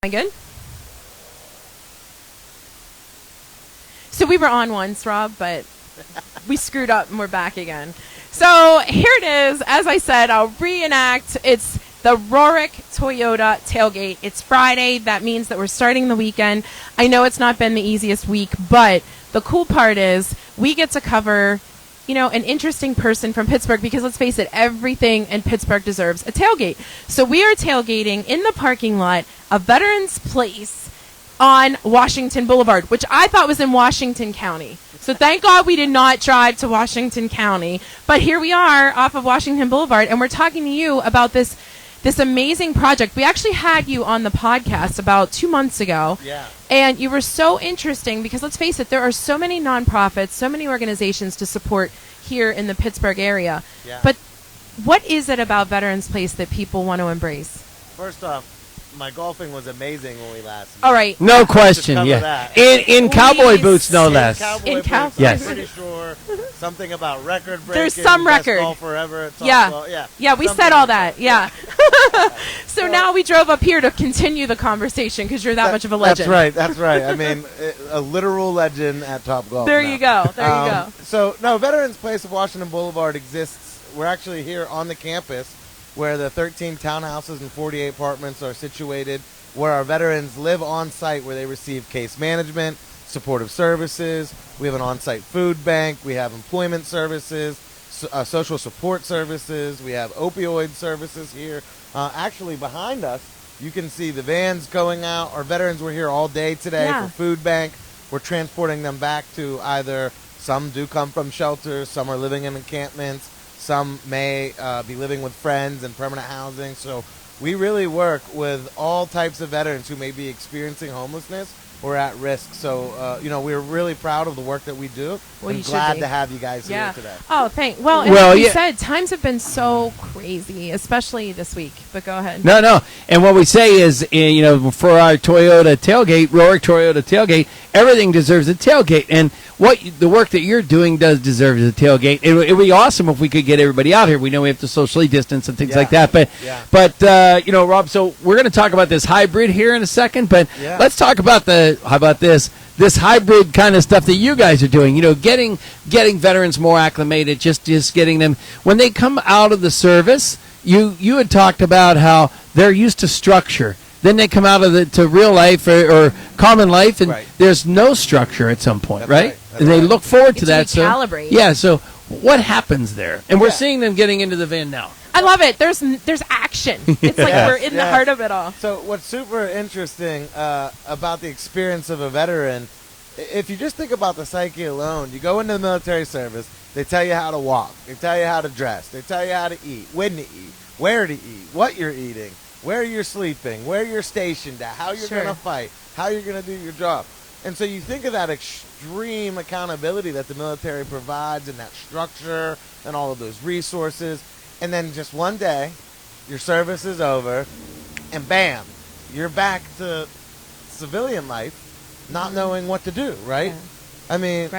I good? So we were on once, Rob, but we screwed up and we're back again. So here it is. As I said, I'll reenact. It's the Rorick Toyota Tailgate. It's Friday. That means that we're starting the weekend. I know it's not been the easiest week, but the cool part is we get to cover, an interesting person from Pittsburgh, because let's face it, everything in Pittsburgh deserves a tailgate. So we are tailgating in the parking lot of Veterans Place on Washington Boulevard, which I thought was in Washington County. So thank God we did not drive to Washington County. But here we are off of Washington Boulevard, and we're talking to you about this amazing project. We actually had you on the podcast about 2 months ago. Yeah. And you were so interesting because, let's face it, there are so many nonprofits, so many organizations to support here in the Pittsburgh area. Yeah. But what is it about Veterans Place that people want to embrace? First off, my golfing was amazing when we last met. All right. No question. Yeah. In cowboy boots, no less. Cowboy boots, Yes. I'm pretty sure something about record breaking. There's some record. Best ball forever. Yeah, we said all that. Yeah. So now we drove up here to continue the conversation because you're that much of a legend. That's right. I mean, a literal legend at Top Golf. There you go. So, no, Veterans Place of Washington Boulevard exists. We're actually here on the campus where the 13 townhouses and 48 apartments are situated, where our veterans live on site, where they receive case management, supportive services. We have an on-site food bank. We have employment services, social support services. We have opioid services here. Actually, behind us, you can see the vans going out. Our veterans were here all day today for food bank. We're transporting them back to either, some do come from shelters, some are living in encampments, some may be living with friends in permanent housing. So we really work with all types of veterans who may be experiencing homelessness or at risk. So, we're really proud of the work that we do. Well, I'm glad to have you guys here today. Oh, thanks. Well, like you said, times have been so crazy, especially this week. But go ahead. No. And what we say is, for our Toyota tailgate, Rorick Toyota tailgate, everything deserves a tailgate. And the work that you're doing does deserve a tailgate. It would be awesome if we could get everybody out here. We know we have to socially distance and things like that. But Rob, so we're going to talk about this hybrid here in a second. But let's talk about how about this hybrid kind of stuff that you guys are doing, getting veterans more acclimated, just getting them, when they come out of the service, you had talked about how they're used to structure. Then they come out of to real life or common life, and there's no structure at some point, right? And they look forward to that. Recalibrate. Yeah, so what happens there? And we're seeing them getting into the van now. I love it. There's action. It's like we're in the heart of it all. So what's super interesting about the experience of a veteran, if you just think about the psyche alone, you go into the military service, they tell you how to walk, they tell you how to dress, they tell you how to eat, when to eat, where to eat, what you're eating, where you're sleeping, where you're stationed at, how you're going to fight, how you're going to do your job. And so you think of that extreme accountability that the military provides and that structure and all of those resources. And then just one day, your service is over, and bam, you're back to civilian life, not knowing what to do, right? Yeah. I mean,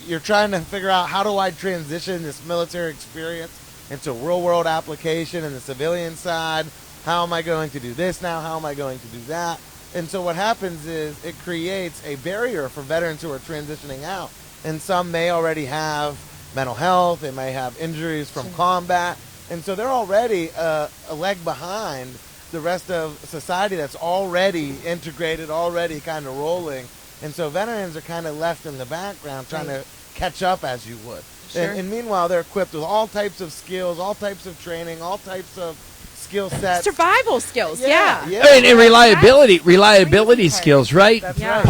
you're trying to figure out, how do I transition this military experience into a real-world application in the civilian side? How am I going to do this now? How am I going to do that? And so what happens is it creates a barrier for veterans who are transitioning out. And some may already have mental health. They may have injuries from combat. And so they're already a leg behind the rest of society that's already integrated, already kind of rolling. And so veterans are kind of left in the background trying to catch up as you would. Sure. And meanwhile, they're equipped with all types of skills, all types of training, all types of skill sets. Survival skills, And reliability skills, right? That's right.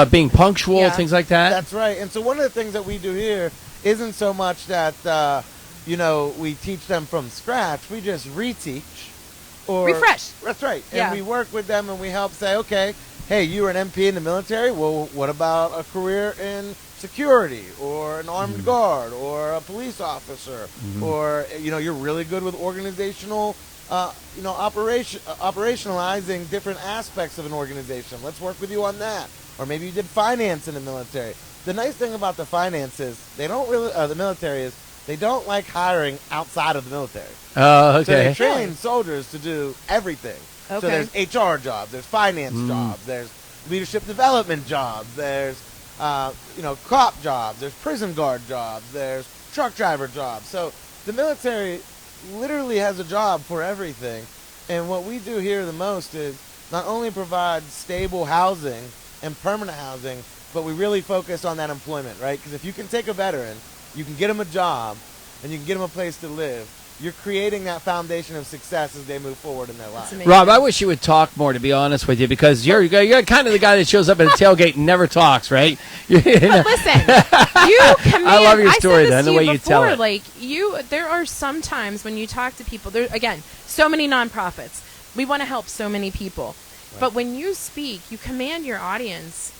Being punctual, things like that. That's right. And so one of the things that we do here isn't so much that, we teach them from scratch. We just reteach. Or refresh. That's right. And we work with them and we help say, okay, hey, you were an MP in the military. Well, what about a career in security or an armed guard or a police officer? Or, you're really good with organizational, operationalizing different aspects of an organization. Let's work with you on that. Or maybe you did finance in the military. The nice thing about the finance is the military is they don't like hiring outside of the military. Oh, okay. So they train soldiers to do everything. So there's HR jobs, there's finance jobs, there's leadership development jobs, there's cop jobs, there's prison guard jobs, there's truck driver jobs. So the military literally has a job for everything. And what we do here the most is not only provide stable housing and permanent housing, but we really focus on that employment, right? Because if you can take a veteran, you can get them a job, and you can get them a place to live, you're creating that foundation of success as they move forward in their lives. Rob, I wish you would talk more, to be honest with you, because you're kind of the guy that shows up at a tailgate and never talks, right? But listen, you command. I love your story, then, the way you tell it. Like there are some times when you talk to people. There again, so many nonprofits. We want to help so many people, but when you speak, you command your audience,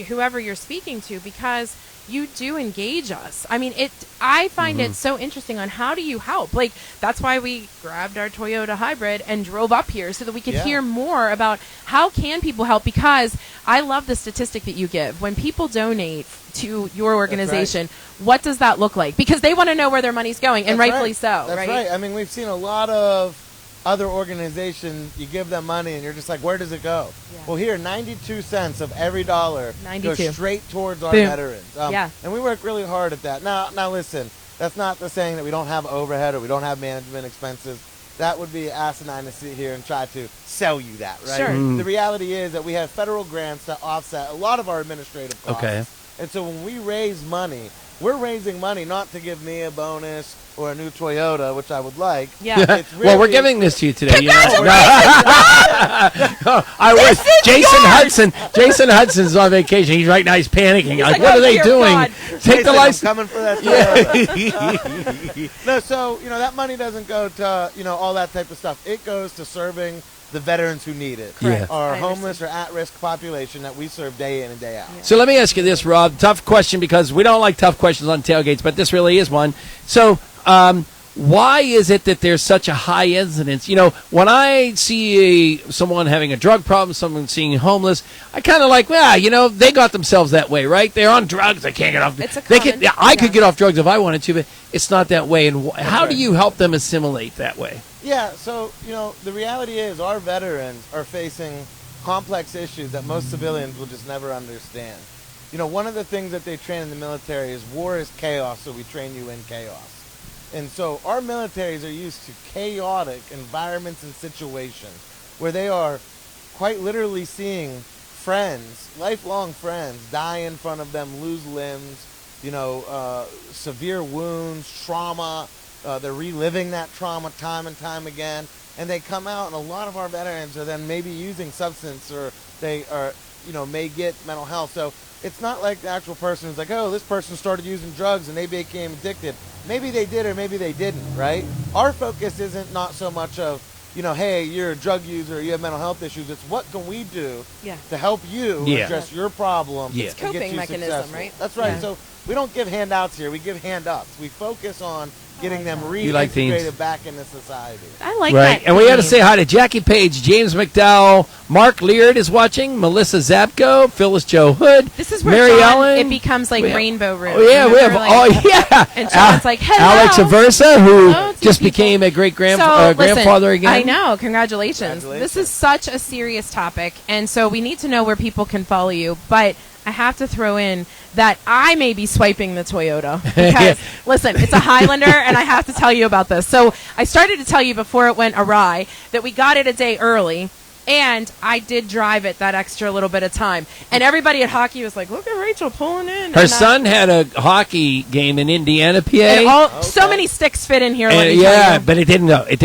whoever you're speaking to, because you do engage us. I mean, I find it so interesting on how do you help. Like, that's why we grabbed our Toyota Hybrid and drove up here so that we could hear more about how can people help, because I love the statistic that you give. When people donate to your organization, what does that look like? Because they want to know where their money's going, and rightfully so. That's right. I mean, we've seen a lot of other organizations, you give them money and you're just like, where does it go? Well, here, 92 cents of every dollar goes straight towards our veterans. And we work really hard at that. Now listen, that's not the saying that we don't have overhead or we don't have management expenses. That would be asinine to sit here and try to sell you that, right? Sure. The reality is that we have federal grants to offset a lot of our administrative costs. Okay. And so when we raise money, we're raising money not to give me a bonus or a new Toyota, which I would like. Yeah. It's really, well, we're giving this to you today. Congratulations! I wish Jason Hudson's on vacation. He's right now. He's panicking. Like, what are they doing? God. Take the license. I'm coming for that Toyota. No, so that money doesn't go to all that type of stuff. It goes to serving the veterans who need it. Correct. Our homeless or at-risk population that we serve day in and day out. So let me ask you this, Rob. Tough question, because we don't like tough questions on tailgates, but this really is one. So why is it that there's such a high incidence? When I see someone having a drug problem, someone seeing homeless, I kind of like, they got themselves that way, right? They're on drugs. They can't get off. I could get off drugs if I wanted to, but it's not that way. And how do you help them assimilate that way? Yeah, so, the reality is our veterans are facing complex issues that most civilians will just never understand. One of the things that they train in the military is war is chaos, so we train you in chaos. And so our militaries are used to chaotic environments and situations where they are quite literally seeing friends, lifelong friends, die in front of them, lose limbs, severe wounds, trauma. They're reliving that trauma time and time again, and they come out, and a lot of our veterans are then maybe using substance, or they are, may get mental health. So it's not like the actual person is like, oh, this person started using drugs and they became addicted. Maybe they did or maybe they didn't, right? Our focus isn't not so much of, hey, you're a drug user, you have mental health issues. It's what can we do to help you address your problem. It's and coping get you mechanism, successful. right? That's right. Yeah. So we don't give handouts here. We give hand-ups. We focus on getting them reintegrated back into society. I like that. And we got to say hi to Jackie Page, James McDowell, Mark Leard is watching, Melissa Zapko, Phyllis Joe Hood. This is where Mary John, Ellen. It becomes like Rainbow Room. Oh, yeah, we have. And John's like, hello. Alex Aversa, who just became a grandfather again. I know. Congratulations. This is such a serious topic, and so we need to know where people can follow you. But I have to throw in that I may be swiping the Toyota because, listen, it's a Highlander, and I have to tell you about this. So I started to tell you before it went awry that we got it a day early, and I did drive it that extra little bit of time. And everybody at hockey was like, look at Rachel pulling in. Her son had a hockey game in Indiana, PA. So many sticks fit in here, let me tell you. But it didn't go. It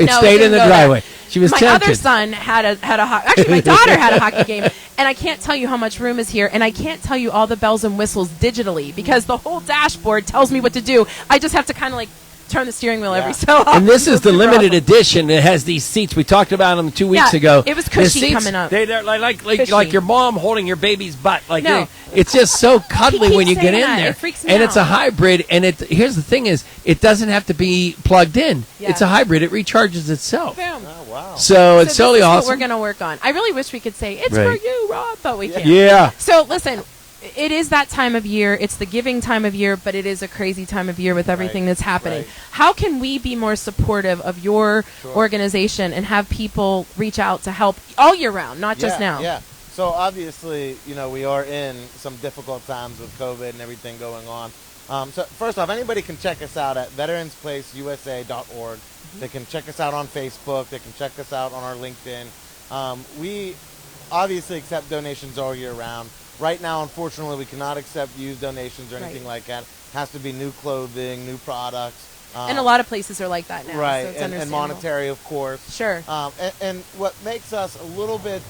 stayed in the driveway. She was tempted. My other son had a actually my daughter had a hockey game, and I can't tell you how much room is here, and I can't tell you all the bells and whistles digitally because the whole dashboard tells me what to do. I just have to kind of like turn the steering wheel every so often. And this is the limited edition. It has these seats. We talked about them 2 weeks ago. It was cushy coming up. They're like your mom holding your baby's butt. It's just so cuddly when you get in there. It freaks me and out. it's a hybrid. And here's the thing is, it doesn't have to be plugged in. Yeah. It's a hybrid. It recharges itself. Boom. Oh, wow. So it's totally this is awesome. what we're going to work on. I really wish we could say, it's for you, Rob, but we can't. Yeah. So listen, it is that time of year. It's the giving time of year, but it is a crazy time of year with everything that's happening. Right. How can we be more supportive of your organization and have people reach out to help all year round, not just now? Yeah. So obviously, we are in some difficult times with COVID and everything going on. So first off, anybody can check us out at veteransplaceusa.org. They can check us out on Facebook. They can check us out on our LinkedIn. We obviously accept donations all year round. Right now, unfortunately, we cannot accept used donations or anything like that. It has to be new clothing, new products. And a lot of places are like that now. Right, So it's and monetary, of course. Sure. And what makes us a little bit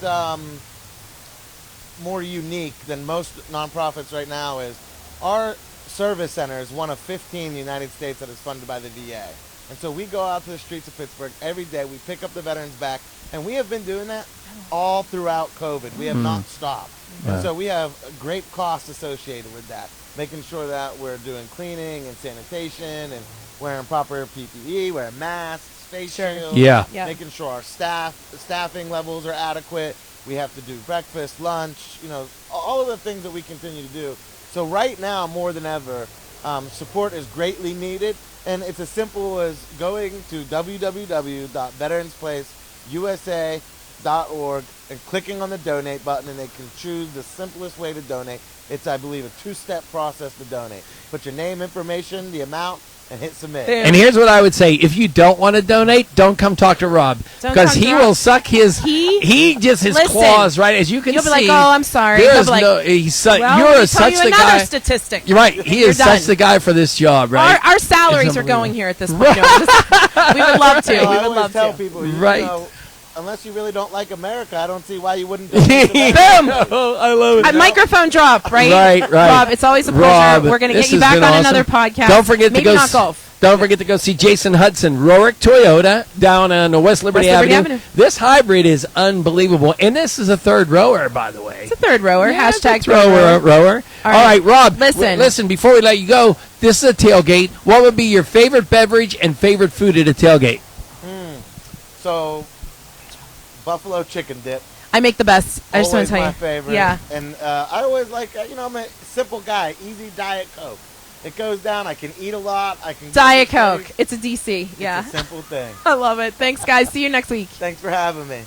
more unique than most nonprofits right now is our service center is one of 15 in the United States that is funded by the VA. And so we go out to the streets of Pittsburgh every day. We pick up the veterans back, and we have been doing that all throughout COVID. We have not stopped. And so we have a great cost associated with that, making sure that we're doing cleaning and sanitation and wearing proper PPE, wearing masks, face shields, making sure our staffing levels are adequate. We have to do breakfast, lunch, all of the things that we continue to do. So right now, more than ever, support is greatly needed. And it's as simple as going to www.veteransplaceusa.org and clicking on the donate button, and they can choose the simplest way to donate. It's, I believe, a 2-step process to donate. Put your name, information, the amount, and hit submit. And here's what I would say. If you don't want to donate, don't come talk to Rob. Because he will suck his claws, right? As you can see. You'll be like, oh, I'm sorry. You're such the guy. Statistic. You're right. He is such the guy for this job, right? Our salaries are going here at this point. We would love to. We would love to. Tell people, unless you really don't like America, I don't see why you wouldn't do Boom! I love it. A microphone drop, right? Right. Rob, it's always a pleasure. We're going to get you back on another podcast. Don't forget Maybe not golf. Don't forget to go see Jason Hudson, Rorick Toyota, down on West Liberty Avenue. This hybrid is unbelievable. And this is a third rower, by the way. It's a third rower. Yeah, Hashtag rower. All right, Rob. Listen, before we let you go, this is a tailgate. What would be your favorite beverage and favorite food at a tailgate? So, buffalo chicken dip. I make the best. I just want to tell you. My favorite. Yeah. And I always like, I'm a simple guy. Easy Diet Coke. It goes down. I can eat a lot. I can Diet Coke. It's a DC. Yeah. It's a simple thing. I love it. Thanks, guys. See you next week. Thanks for having me.